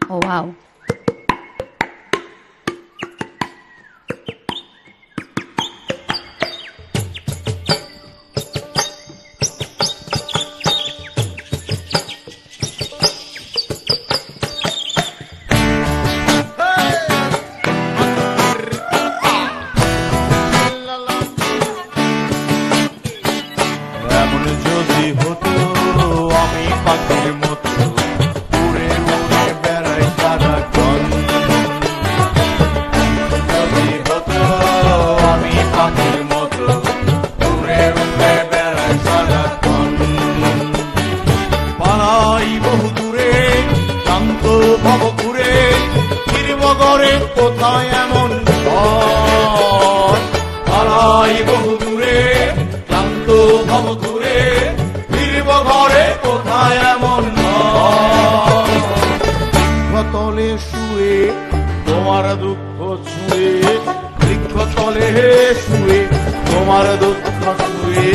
Oh, wow. কোথায় এমন পালাই বহু দূরে ক্লান্ত ভব ঘুরে ফিরব ঘরে কোথায় এমন বৃক্ষতলে শুয়ে তোমার দুঃখ ছুঁয়ে বৃক্ষতলে শুয়ে তোমার দুঃখ ছুঁয়ে